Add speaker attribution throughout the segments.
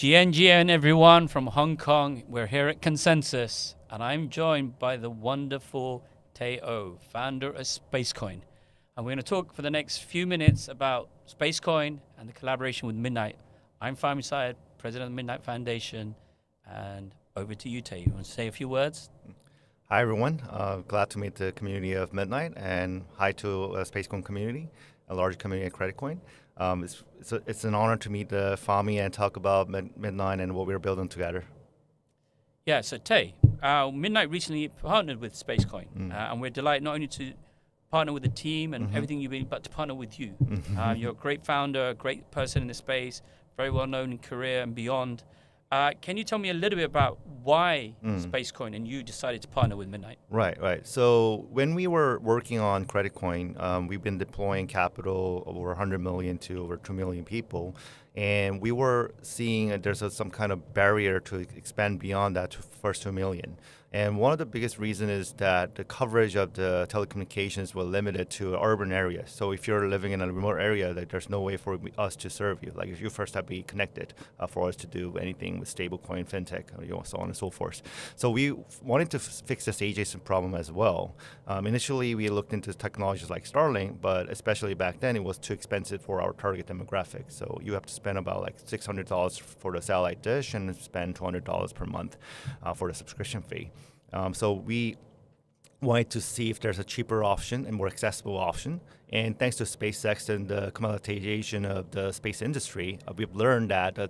Speaker 1: GNGN everyone from Hong Kong. We're here at Consensus, and I'm joined by the wonderful Tae Oh, founder of Spacecoin. And we're going to talk for the next few minutes about Spacecoin and the collaboration with Midnight. I'm Fahmi Syed, president of the Midnight Foundation, and over to you, Tae. You want to say a few words?
Speaker 2: Hi, everyone. Glad to meet the community of Midnight, and hi to Spacecoin community, a large community at Creditcoin. It's an honor to meet Fahmi and talk about Midnight and what we're building together.
Speaker 1: Yeah, so Tae, Midnight recently partnered with Spacecoin, and we're delighted not only to partner with the team and everything you've been, but to partner with you. You're a great founder, a great person in the space, very well known in Korea and beyond. Can you tell me a little bit about why Spacecoin and you decided to partner with Midnight?
Speaker 2: Right. So when we were working on Creditcoin, we've been deploying capital over 100 million to over 2 million people. And we were seeing there's some kind of barrier to expand beyond that to first 2 million. And one of the biggest reasons is that the coverage of the telecommunications were limited to urban areas. So if you're living in a remote area, there's no way for us to serve you. Like if you first have to be connected for us to do anything with stablecoin, fintech, so on and so forth. So we wanted to fix this adjacent problem as well. Initially, we looked into technologies like Starlink, but especially back then, it was too expensive for our target demographic. So you have to spend about like $600 for the satellite dish and spend $200 per month for the subscription fee. So we wanted to see if there's a cheaper option and more accessible option. And thanks to SpaceX and the commoditization of the space industry, we've learned that the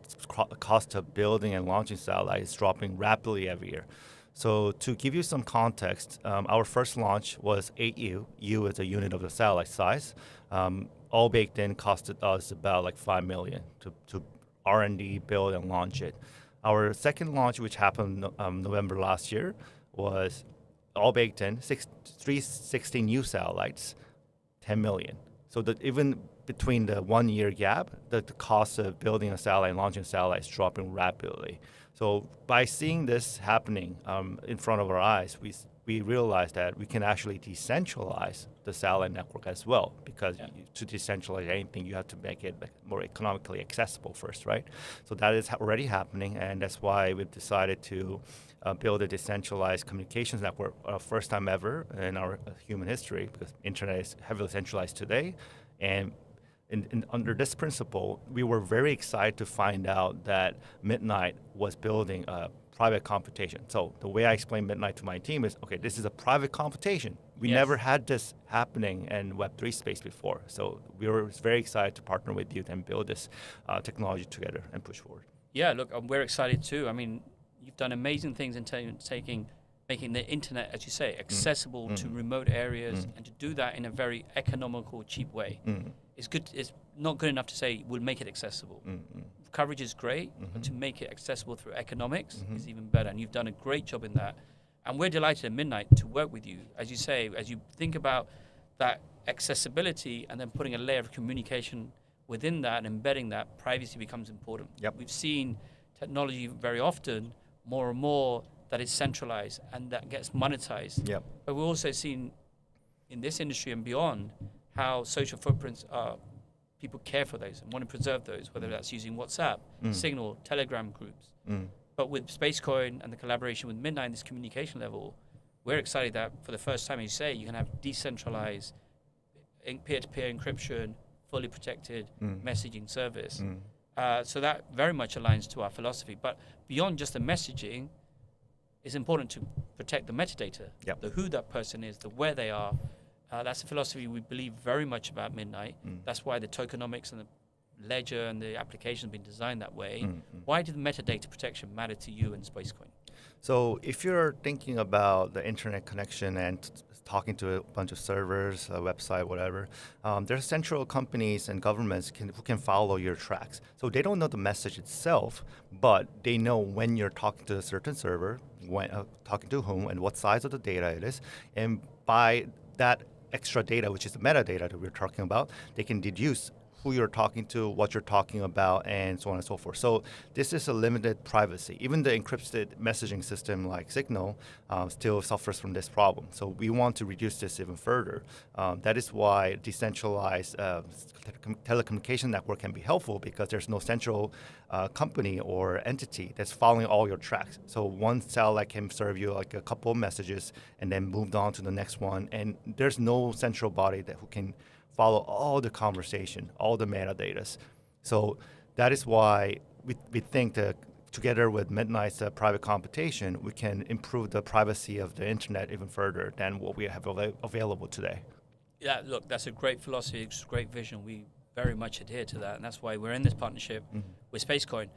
Speaker 2: cost of building and launching satellites is dropping rapidly every year. So to give you some context, our first launch was 8U. U is a unit of the satellite size. All baked in costed us about like $5 million to R&D, build, and launch it. Our second launch, which happened November last year, was all baked in, 360 new satellites, 10 million. So that even between the 1 year gap, the cost of building a satellite and launching a satellite is dropping rapidly. So by seeing this happening in front of our eyes, we realized that we can actually decentralize the satellite network as well, because to decentralize anything, you have to make it more economically accessible first, right? So that is already happening, and that's why we've decided to build a decentralized communications network, first time ever in our human history, because internet is heavily centralized today. And under this principle, we were very excited to find out that Midnight was building a private computation. So the way I explain Midnight to my team is, okay, this is a private computation. We never had this happening in Web3 space before. So we were very excited to partner with you and build this technology together and push forward.
Speaker 1: Yeah, look, we're excited too. I mean, you've done amazing things in making the internet, as you say, accessible to remote areas, and to do that in a very economical, cheap way. It's good. It's not good enough to say we'll make it accessible. Coverage is great, but to make it accessible through economics is even better. And you've done a great job in that. And we're delighted at Midnight to work with you. As you say, as you think about that accessibility and then putting a layer of communication within that and embedding that, privacy becomes important. We've seen technology very often, more and more, that is centralized and that gets monetized. But we've also seen in this industry and beyond how social footprints are, people care for those and want to preserve those, whether that's using WhatsApp, Signal, Telegram groups. But with Spacecoin and the collaboration with Midnight, this communication level, we're excited that for the first time, as you say, you can have decentralized peer-to-peer encryption, fully protected messaging service. So that very much aligns to our philosophy. But beyond just the messaging, it's important to protect the metadata, the who that person is, the where they are. That's a philosophy we believe very much about Midnight. That's why the tokenomics and the ledger and the application have been designed that way. Why did the metadata protection matter to you in Spacecoin?
Speaker 2: So if you're thinking about the internet connection and talking to a bunch of servers, a website, whatever, there's central companies and governments who can follow your tracks. So they don't know the message itself, but they know when you're talking to a certain server, when talking to whom, and what size of the data it is. And by that extra data, which is the metadata that we're talking about, they can deduce who you're talking to, what you're talking about, and so on and so forth. So this is a limited privacy. Even the encrypted messaging system like Signal still suffers from this problem. So we want to reduce this even further. That is why decentralized telecommunication network can be helpful, because there's no central company or entity that's following all your tracks. So one satellite can serve you like a couple of messages and then moved on to the next one. And there's no central body who can follow all the conversation, all the metadata. So that is why we think that together with Midnight's private computation, we can improve the privacy of the internet even further than what we have available today.
Speaker 1: Yeah, look, that's a great philosophy, it's a great vision. We very much adhere to that, and that's why we're in this partnership with Spacecoin.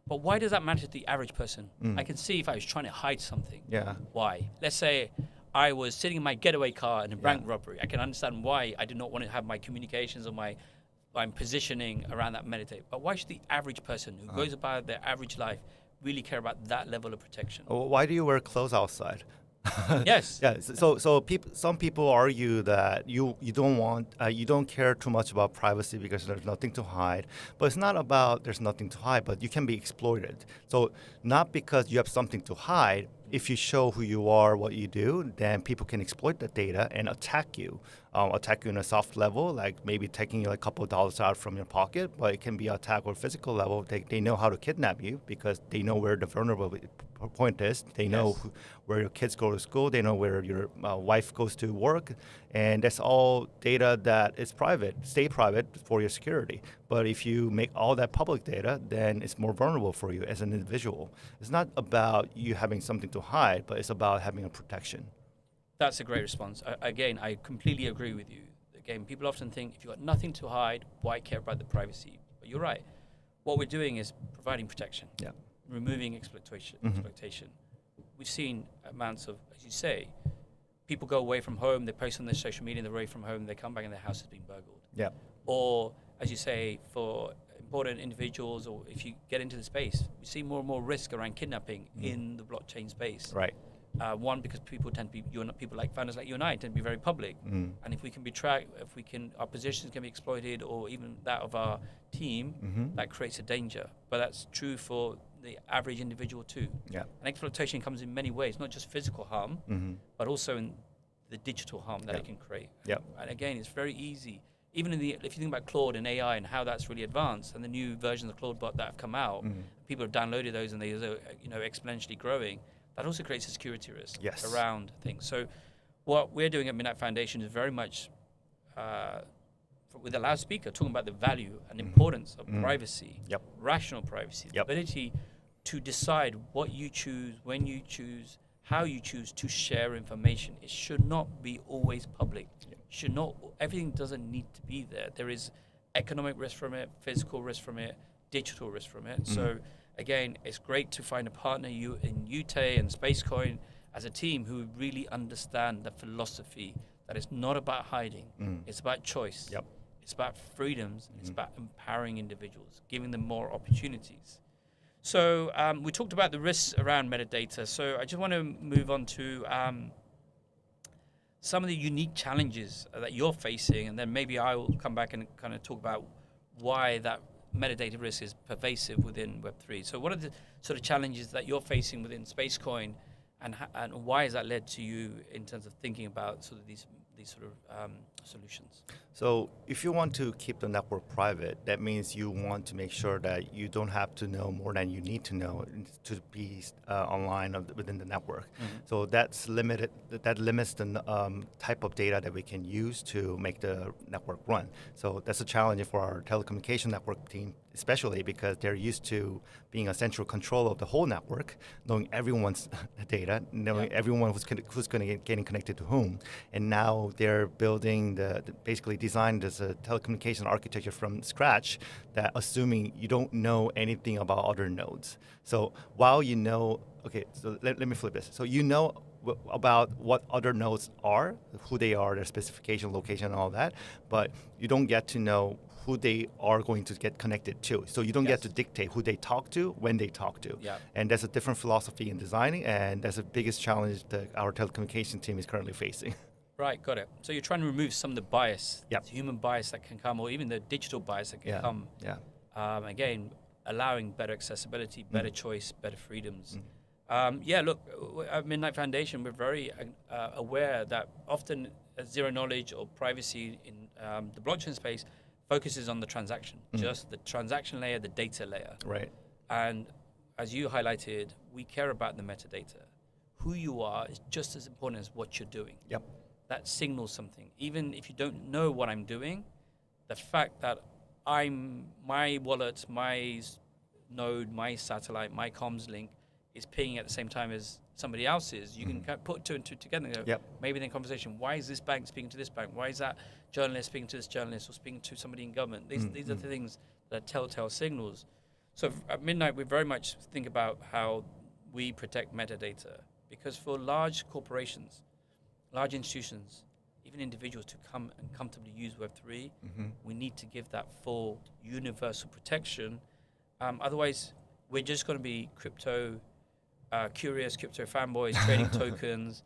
Speaker 1: But why does that matter to the average person? I can see if I was trying to hide something.
Speaker 2: Yeah.
Speaker 1: Why? Let's say I was sitting in my getaway car in a bank robbery. I can understand why I do not want to have my communications or my positioning around that metadata. But why should the average person who goes about their average life really care about that level of protection?
Speaker 2: Why do you wear clothes outside?
Speaker 1: Yes.
Speaker 2: Yeah. So some people argue that you don't care too much about privacy because there's nothing to hide. But it's not about there's nothing to hide, but you can be exploited. So not because you have something to hide. If you show who you are, what you do, then people can exploit the data and attack you. Attack you on a soft level, like maybe taking you like a couple of dollars out from your pocket, but it can be attack on a physical level. They know how to kidnap you because they know where the vulnerable point is. They know where your kids go to school. They know where your wife goes to work. And that's all data that is private, stay private for your security. But if you make all that public data, then it's more vulnerable for you as an individual. It's not about you having something to hide, but it's about having a protection.
Speaker 1: That's a great response. Again, I completely agree with you. Again, people often think if you've got nothing to hide, why care about the privacy? But you're right. What we're doing is providing protection, removing exploitation. We've seen amounts of, as you say, people go away from home, they post on their social media, they're away from home, they come back and their house has been burgled.
Speaker 2: Yeah.
Speaker 1: Or, as you say, for important individuals, or if you get into the space, we see more and more risk around kidnapping in the blockchain space.
Speaker 2: Right.
Speaker 1: One, because people tend to be, people like founders like you and I tend to be very public. And if we can be tracked, our positions can be exploited, or even that of our team, that creates a danger. But that's true for the average individual too. Yeah. And exploitation comes in many ways, not just physical harm, but also in the digital harm that it can create. And again, it's very easy. Even if you think about Claude and AI and how that's really advanced, and the new versions of Claude bot that have come out, people have downloaded those and they're exponentially growing. That also creates a security risk around things. So what we're doing at Midnight Foundation is very much with a loudspeaker talking about the value and importance of privacy, rational privacy, the ability to decide what you choose, when you choose, how you choose to share information. It should not be always public. Should not. Everything doesn't need to be there. There is economic risk from it, physical risk from it, digital risk from it. So again, it's great to find a partner in Tae and Spacecoin as a team who really understand the philosophy that it's not about hiding. It's about choice. It's about freedoms. It's about empowering individuals, giving them more opportunities. So we talked about the risks around metadata. So I just want to move on to some of the unique challenges that you're facing, and then maybe I will come back and kind of talk about why that metadata risk is pervasive within Web3. So what are the sort of challenges that you're facing within Spacecoin, and why has that led to you in terms of thinking about sort of these sort of solutions?
Speaker 2: So if you want to keep the network private, that means you want to make sure that you don't have to know more than you need to know to be online within the network. So that's limited. That limits the type of data that we can use to make the network run. So that's a challenge for our telecommunication network team, especially because they're used to being a central control of the whole network, knowing everyone's data, knowing everyone who's going to get getting connected to whom. And now they're building basically designed as a telecommunication architecture from scratch, that assuming you don't know anything about other nodes. So while you know, so let me flip this. So you know about what other nodes are, who they are, their specification, location, and all that, but you don't get to know who they are going to get connected to. So you don't get to dictate who they talk to, when they talk to. And that's a different philosophy in designing, and that's the biggest challenge that our telecommunication team is currently facing.
Speaker 1: Right, got it. So you're trying to remove some of the bias,
Speaker 2: Yep.
Speaker 1: the human bias that can come, or even the digital bias that can
Speaker 2: Yeah.
Speaker 1: come.
Speaker 2: Yeah.
Speaker 1: Again, allowing better accessibility, better choice, better freedoms. Look, at Midnight Foundation, we're very aware that often zero knowledge or privacy in the blockchain space focuses on the transaction, just the transaction layer, the data layer.
Speaker 2: Right.
Speaker 1: And as you highlighted, we care about the metadata. Who you are is just as important as what you're doing.
Speaker 2: Yep.
Speaker 1: That signals something. Even if you don't know what I'm doing, the fact that my wallet, my node, my satellite, my comms link is pinging at the same time as somebody else's, you can kind of put two and two together and go,
Speaker 2: Yep.
Speaker 1: maybe in conversation, why is this bank speaking to this bank? Why is that journalist speaking to this journalist or speaking to somebody in government? These are the things that are telltale signals. So at Midnight, we very much think about how we protect metadata, because for large corporations, large institutions, even individuals to come and comfortably use Web3, we need to give that full universal protection. Otherwise, we're just going to be curious crypto fanboys trading tokens,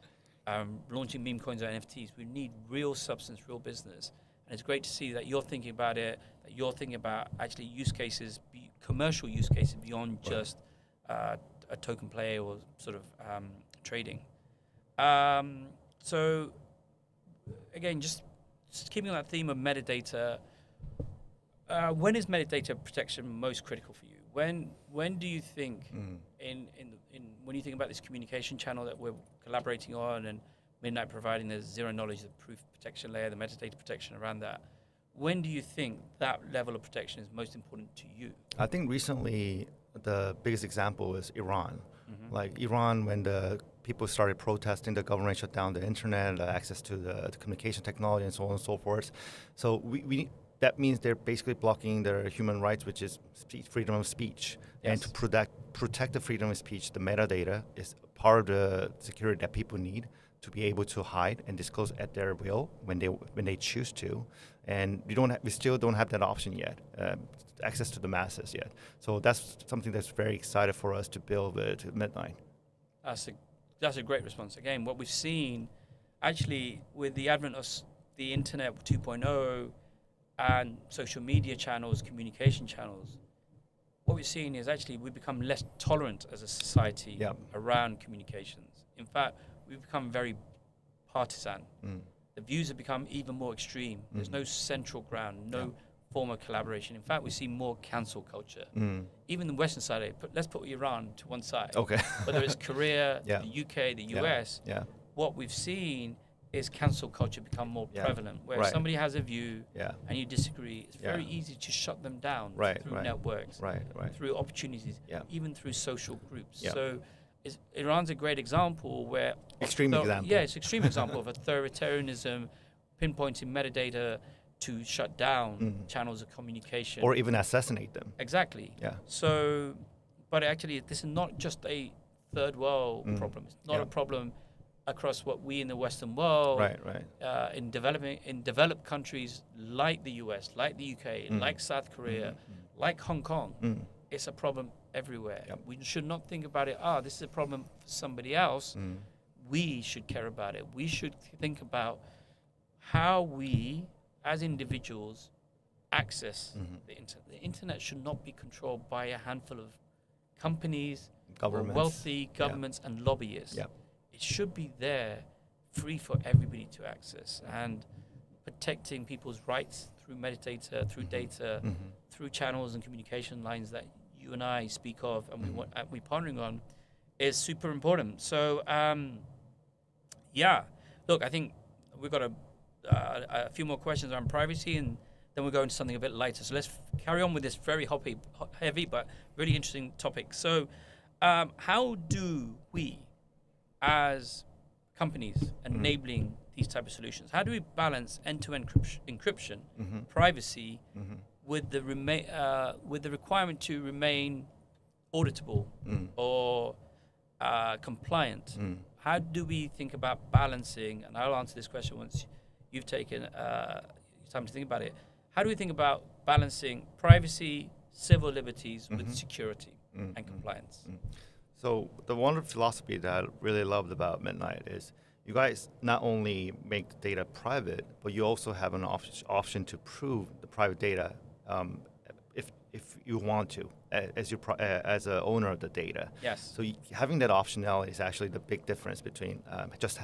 Speaker 1: launching meme coins or NFTs. We need real substance, real business. And it's great to see that you're thinking about it, that you're thinking about actually use cases, commercial use cases beyond just a token play or sort of trading. So again, just keeping on that theme of metadata, when is metadata protection most critical for you? When do you think in when you think about this communication channel that we're collaborating on and Midnight providing the zero knowledge, the proof protection layer, the metadata protection around that, when do you think that level of protection is most important to you?
Speaker 2: I think recently the biggest example is Iran. Like Iran, when the people started protesting, the government shut down the internet, access to the communication technology, and so on and so forth. So we that means they're basically blocking their human rights, which is freedom of speech.
Speaker 1: Yes.
Speaker 2: And to protect the freedom of speech, the metadata is part of the security that people need to be able to hide and disclose at their will when they choose to. And we still don't have that option yet, access to the masses yet. So that's something that's very exciting for us to build with Midnight.
Speaker 1: That's a great response. Again, what we've seen actually with the advent of the internet 2.0 and social media channels, communication channels, what we're seeing is actually we've become less tolerant as a society around communications. In fact, we've become very partisan. The views have become even more extreme. There's no central ground, no form of collaboration. In fact, we see more cancel culture. Even the Western side, let's put Iran to one side.
Speaker 2: Okay.
Speaker 1: Whether it's Korea, the UK, the US, what we've seen is cancel culture become more prevalent, where somebody has a view and you disagree, it's very easy to shut them down through networks, through opportunities, even through social groups. So Iran's a great example where...
Speaker 2: Extreme example.
Speaker 1: Yeah, it's an extreme example of authoritarianism, pinpointing metadata to shut down channels of communication.
Speaker 2: Or even assassinate them.
Speaker 1: Exactly.
Speaker 2: Yeah.
Speaker 1: So, but actually, this is not just a third world problem. It's not a problem across what we in the Western world, in developed countries like the US, like the UK, like South Korea, like Hong Kong. It's a problem everywhere. We should not think about it, this is a problem for somebody else. We should care about it. We should think about how we, as individuals, access the internet. The internet should not be controlled by a handful of companies,
Speaker 2: governments,
Speaker 1: wealthy governments and lobbyists. It should be there, free for everybody to access, and protecting people's rights through metadata, through data, through channels and communication lines that you and I speak of and we're partnering on is super important. So, look, I think we've got a few more questions around privacy, and then we'll go into something a bit lighter. So let's carry on with this very heavy but really interesting topic. So how do we, as companies enabling these type of solutions, how do we balance end-to-end encryption, privacy, with the requirement to remain auditable or compliant? How do we think about balancing, and I'll answer this question once you've taken time to think about it, how do we think about balancing privacy, civil liberties with security and compliance?
Speaker 2: So the one philosophy that I really loved about Midnight is you guys not only make the data private, but you also have an option to prove the private data if you want to, as a owner of the data.
Speaker 1: Yes.
Speaker 2: So having that optionality is actually the big difference between just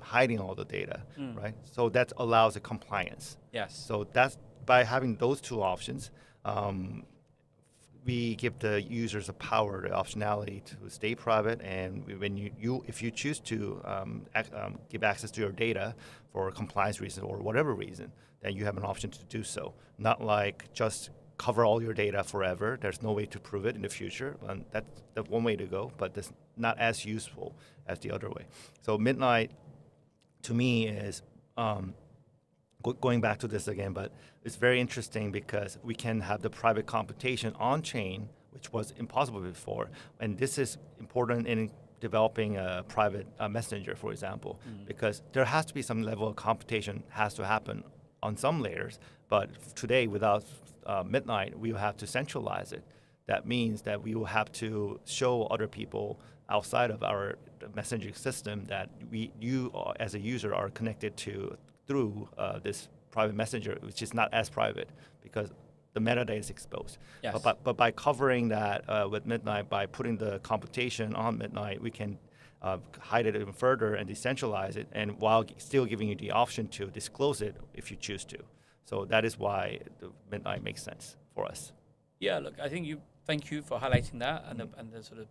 Speaker 2: hiding all the data, right? So that allows a compliance.
Speaker 1: Yes.
Speaker 2: So that's by having those two options. We give the users the power, the optionality to stay private, and when if you choose to give access to your data for compliance reasons or whatever reason, then you have an option to do so. Not like just cover all your data forever. There's no way to prove it in the future, and that's the one way to go, but that's not as useful as the other way. So Midnight, to me, is going back to this again, but it's very interesting because we can have the private computation on chain, which was impossible before. And this is important in developing a private messenger, for example, because there has to be some level of computation has to happen on some layers. But today, without Midnight, we will have to centralize it. That means that we will have to show other people outside of our messaging system that you as a user are connected to through this private messenger, which is not as private because the metadata is exposed.
Speaker 1: Yes.
Speaker 2: But by covering that with Midnight, by putting the computation on Midnight, we can hide it even further and decentralize it, and while still giving you the option to disclose it if you choose to. So that is why the Midnight makes sense for us.
Speaker 1: Yeah, look, I think thank you for highlighting that and the sort of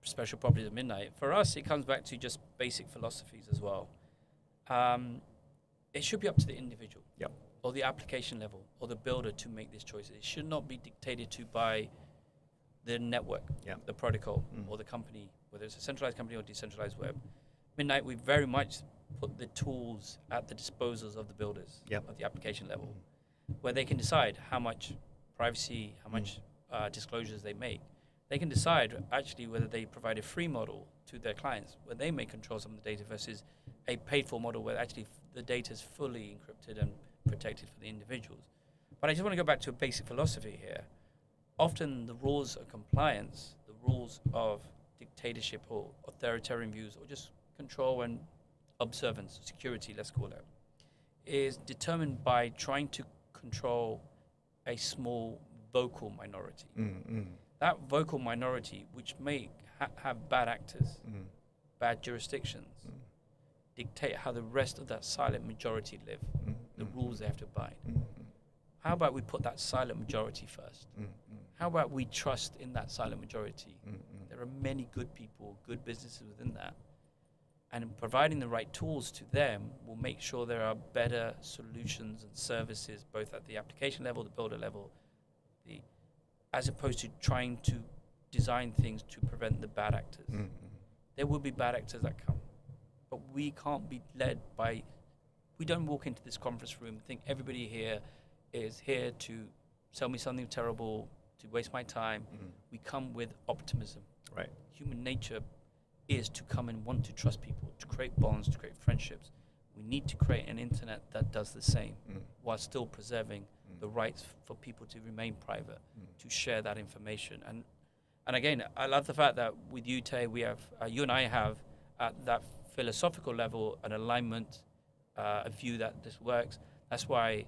Speaker 1: special properties of Midnight. For us, it comes back to just basic philosophies as well. It should be up to the individual, or the application level, or the builder to make these choices. It should not be dictated to by the network, the protocol, or the company, whether it's a centralized company or decentralized web. Midnight, we very much put the tools at the disposals of the builders at the application level, where they can decide how much privacy, how much disclosures they make. They can decide actually whether they provide a free model to their clients, where they may control some of the data, versus a paid-for model where actually the data is fully encrypted and protected for the individuals. But I just want to go back to a basic philosophy here. Often the rules of compliance, the rules of dictatorship or authoritarian views, or just control and observance, security, let's call it, is determined by trying to control a small vocal minority. That vocal minority, which may have bad actors, bad jurisdictions, dictate how the rest of that silent majority live, the rules they have to abide. How about we put that silent majority first? How about we trust in that silent majority? There are many good people, good businesses within that. And providing the right tools to them will make sure there are better solutions and services, both at the application level, the builder level, as opposed to trying to design things to prevent the bad actors. There will be bad actors that come. But we can't be led by, we don't walk into this conference room and think everybody here is here to sell me something terrible, to waste my time. We come with optimism.
Speaker 2: Right.
Speaker 1: Human nature is to come and want to trust people, to create bonds, to create friendships. We need to create an internet that does the same while still preserving the rights for people to remain private, to share that information. And again, I love the fact that with you, Tae, we have, you and I have at that philosophical level an alignment, a view that this works. That's why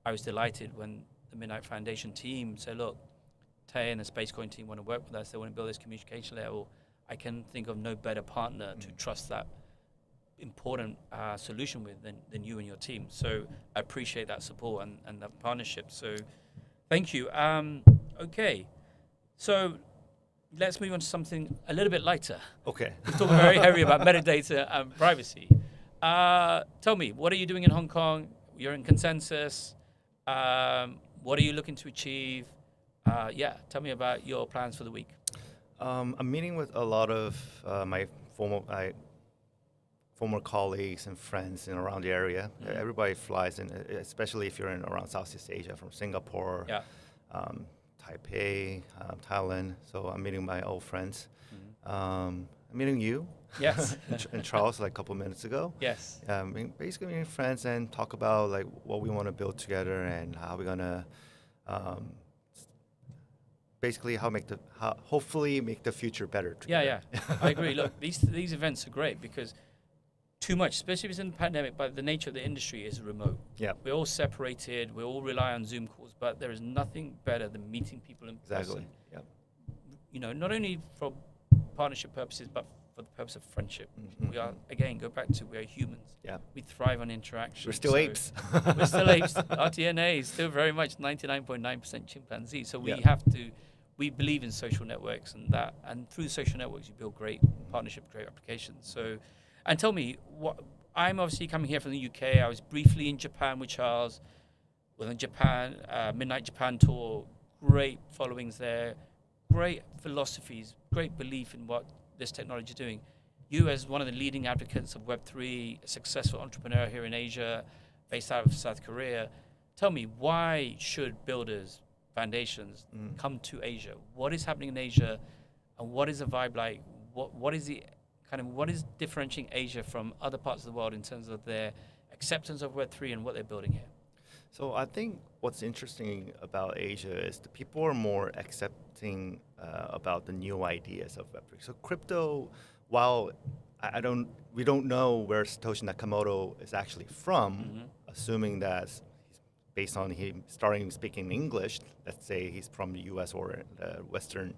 Speaker 1: I was delighted when the Midnight Foundation team said, look, Tae and the Spacecoin team want to work with us. They want to build this communication level. I can think of no better partner to trust that important solution with than you and your team. So I appreciate that support and that partnership. So thank you. Okay, so let's move on to something a little bit lighter.
Speaker 2: Okay.
Speaker 1: We're talking very heavy about metadata and privacy. Tell me, what are you doing in Hong Kong? You're in Consensus. What are you looking to achieve? Tell me about your plans for the week.
Speaker 2: I'm meeting with a lot of my former colleagues and friends in around the area. Everybody flies in, especially if you're in around Southeast Asia, from Singapore, Taipei, Thailand. So I'm meeting my old friends. I'm meeting you.
Speaker 1: Yes.
Speaker 2: and Charles like a couple minutes ago.
Speaker 1: Yes.
Speaker 2: Basically meeting friends and talk about like what we want to build together and how we're gonna basically hopefully make the future better together.
Speaker 1: Yeah. I agree. Look, these events are great because too much, especially if it's in the pandemic, but the nature of the industry is remote.
Speaker 2: Yeah.
Speaker 1: We're all separated. We all rely on Zoom calls, but there is nothing better than meeting people in person.
Speaker 2: Exactly. Yeah.
Speaker 1: You know, not only for partnership purposes, but for the purpose of friendship.
Speaker 2: Mm-hmm.
Speaker 1: We are, again, go back to, we are humans.
Speaker 2: Yeah.
Speaker 1: We thrive on interaction.
Speaker 2: We're still apes.
Speaker 1: We're still apes. Our DNA is still very much 99.9% chimpanzee. So we
Speaker 2: Yeah.
Speaker 1: have to, we believe in social networks, and through social networks, you build great partnership, great applications. So, and tell me, I'm obviously coming here from the UK. I was briefly in Japan with Charles, in Japan, Midnight Japan tour, great followings there, great philosophies, great belief in what this technology is doing. You, as one of the leading advocates of Web3, a successful entrepreneur here in Asia, based out of South Korea, tell me, why should builders, foundations come to Asia? What is happening in Asia, and what is the vibe like? What is the what is differentiating Asia from other parts of the world in terms of their acceptance of Web3 and what they're building here?
Speaker 2: So I think what's interesting about Asia is the people are more accepting about the new ideas of Web3. So crypto, while we don't know where Satoshi Nakamoto is actually from, assuming that he's based on him starting speaking English, let's say he's from the US or the Western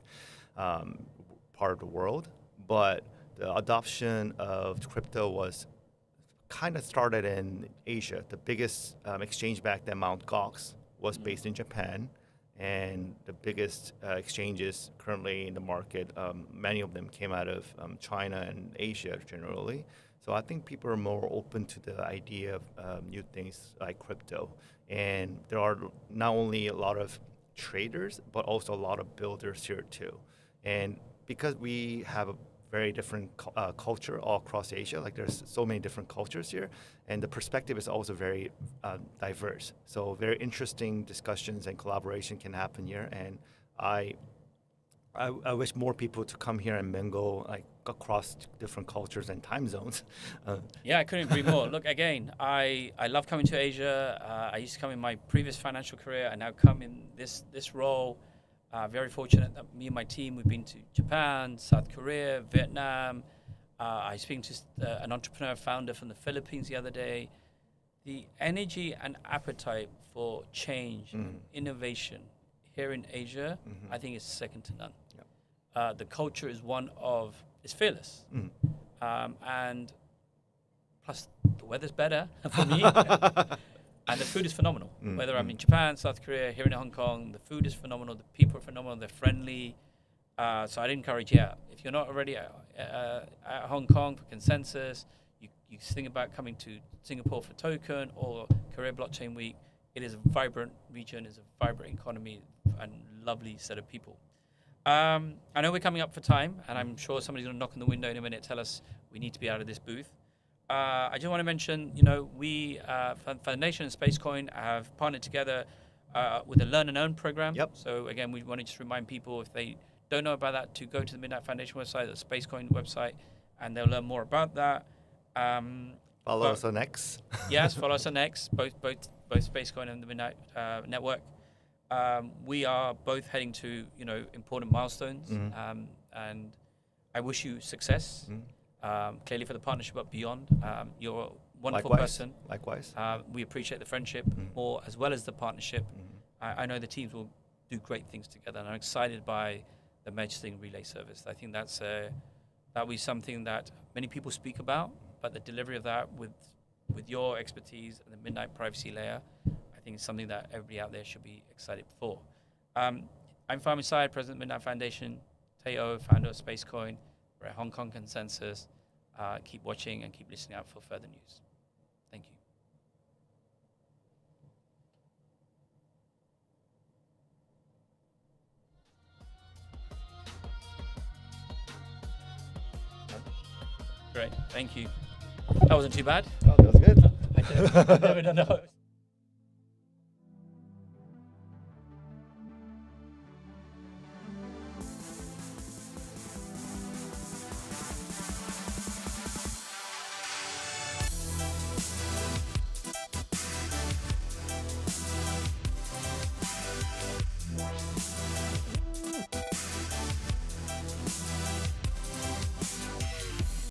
Speaker 2: part of the world, but the adoption of crypto was kind of started in Asia. The biggest exchange back then, Mt. Gox, was based in Japan, and the biggest exchanges currently in the market, many of them came out of China and Asia generally. So I think people are more open to the idea of new things like crypto. And there are not only a lot of traders, but also a lot of builders here too. And because we have a very different culture all across Asia. Like there's so many different cultures here, and the perspective is also very diverse. So very interesting discussions and collaboration can happen here. And I wish more people to come here and mingle like across different cultures and time zones.
Speaker 1: Yeah, I couldn't agree more. Look, again, I love coming to Asia. I used to come in my previous financial career. I now come in this role. Very fortunate that me and my team, we've been to Japan, South Korea, Vietnam. I was speaking to an entrepreneur founder from the Philippines the other day. The energy and appetite for change, innovation here in Asia, I think is second to none. Yep. The culture is it's fearless. And plus the weather's better for me. And the food is phenomenal. Whether I'm in Japan, South Korea, here in Hong Kong, the food is phenomenal. The people are phenomenal. They're friendly. So I'd encourage, if you're not already at Hong Kong for Consensus, you think about coming to Singapore for Token or Korea Blockchain Week. It is a vibrant region, it's a vibrant economy, and lovely set of people. I know we're coming up for time, and I'm sure somebody's going to knock on the window in a minute, tell us we need to be out of this booth. I just want to mention, we, Foundation and Spacecoin, have partnered together with a Learn and Earn program.
Speaker 2: Yep.
Speaker 1: So again, we want to just remind people, if they don't know about that, to go to the Midnight Foundation website, the Spacecoin website, and they'll learn more about that.
Speaker 2: Follow us on X.
Speaker 1: Yes, follow us on X, both Spacecoin and the Midnight Network. We are both heading to important milestones, and I wish you success. Clearly for the partnership, but beyond. You're a wonderful person.
Speaker 2: Likewise.
Speaker 1: We appreciate the friendship more as well as the partnership. I know the teams will do great things together, and I'm excited by the messaging relay service. I think that will be something that many people speak about, but the delivery of that with your expertise and the Midnight privacy layer, I think is something that everybody out there should be excited for. I'm Fahmi Syed, President of Midnight Foundation, Tae Oh, founder of Spacecoin. We're at Hong Kong Consensus. Keep watching and keep listening out for further news. Thank you. Great, thank you. That wasn't too bad.
Speaker 2: Oh, that was good.
Speaker 1: I never done that.